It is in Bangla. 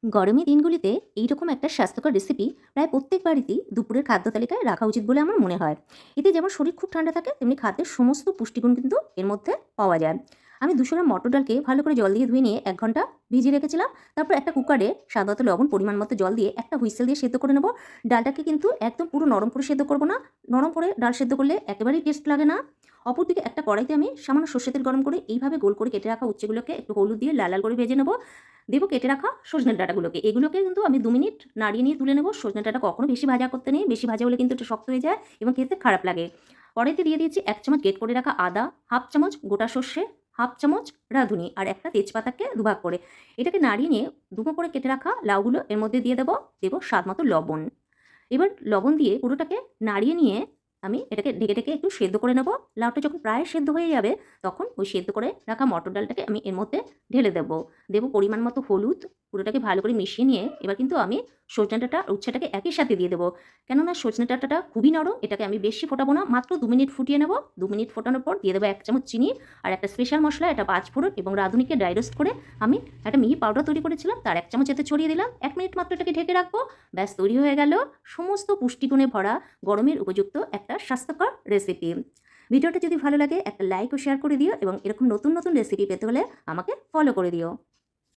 গরমের দিনগুলিতে এইরকম একটা স্বাস্থ্যকর রেসিপি প্রায় প্রত্যেক বাড়িতেই দুপুরের খাদ্য তালিকায় রাখা উচিত বলে আমার মনে হয়। এতে যেমন শরীর খুব ঠান্ডা থাকে, তেমনি খাদ্যের সমস্ত পুষ্টিগুণ কিন্তু এর মধ্যে পাওয়া যায়। আমি 200 গ্রাম মটর ডালকে ভালো করে জল দিয়ে ধুয়ে নিয়ে 1 ঘন্টা ভিজিয়ে রেখেছিলাম। তারপর একটা কুকারে স্বাদ মতো লবণ, পরিমাণ মতো জল দিয়ে একটা হুইসেল দিয়ে সেদ্ধ করে নেব। ডালটাকে কিন্তু একদম পুরো নরম করে সেদ্ধ করব না। নরম করে ডাল সেদ্ধ করলে একেবারেই টেস্ট লাগে না। অপরদিকে একটা কড়াইতে আমি সামান্য সর্ষের তেল গরম করে এইভাবে গোল করে কেটে রাখা উচ্ছেগুলোকে একটু হলুদ দিয়ে লাল লাল করে ভেজে নেব। দেবো কেটে রাখা সজনের ডাঁটাগুলোকে। এগুলোকে কিন্তু আমি 2 মিনিট নাড়িয়ে নিয়ে তুলে নেব। সজনের ডাঁটা কখনো বেশি ভাজা করতে নেই। বেশি ভাজা হলে কিন্তু একটু শক্ত হয়ে যায় এবং খেতে খারাপ লাগে। কড়াইতে দিয়ে দিয়েছি 1 চামচ গ্রেট করে রাখা আদা, হাফ চামচ গোটা সর্ষে, হাফ চামচ রাঁধুনি আর একটা তেজপাতাকে দুভাগ করে। এটাকে নাড়িয়ে নিয়ে ডুমো করে কেটে রাখা লাউগুলো এর মধ্যে দিয়ে দেবো স্বাদ মতো লবণ। এবার লবণ দিয়ে পুরোটাকে নাড়িয়ে নিয়ে আমি এটাকে ঢেকে ঢেকে একটু সেদ্ধ করে নেব। লাউটা যখন প্রায় সেদ্ধ হয়ে যাবে তখন ওই সেদ্ধ করে রাখা মটর ডালটাকে আমি এর মধ্যে ঢেলে দেবো পরিমাণ মতো হলুদ। পুরোটাকে ভালো করে মিশিয়ে নিয়ে এবার কিন্তু আমি সজনে ডাঁটা আর উচ্ছেটাকে একই সাথে দিয়ে দেবো। কেননা সজনে ডাঁটাটা খুবই নরম, এটাকে আমি বেশি ফোটাবো না, মাত্র 2 মিনিট ফুটিয়ে নেব। 2 মিনিট ফোটানোর পর দিয়ে দেবো 1 চামচ চিনি আর একটা স্পেশাল মশলা, এটা 5 ফোড়ন এবং রাঁধুনিকে ড্রাই রোস্ট করে আমি একটা মিহি পাউডার তৈরি করেছিলাম, তার 1 চামচ এতে ছড়িয়ে দিলাম। 1 মিনিট মাত্র এটাকে ঢেকে রাখবো। ব্যাস তৈরি হয়ে গেল সমস্ত পুষ্টিগুণে ভরা গরমের উপযুক্ত একটা স্বাস্থ্যকর রেসিপি। ভিডিওটা যদি ভালো লাগে একটা লাইক ও শেয়ার করে দিও এবং এরকম নতুন নতুন রেসিপি পেতে হলে আমাকে ফলো করে দিও।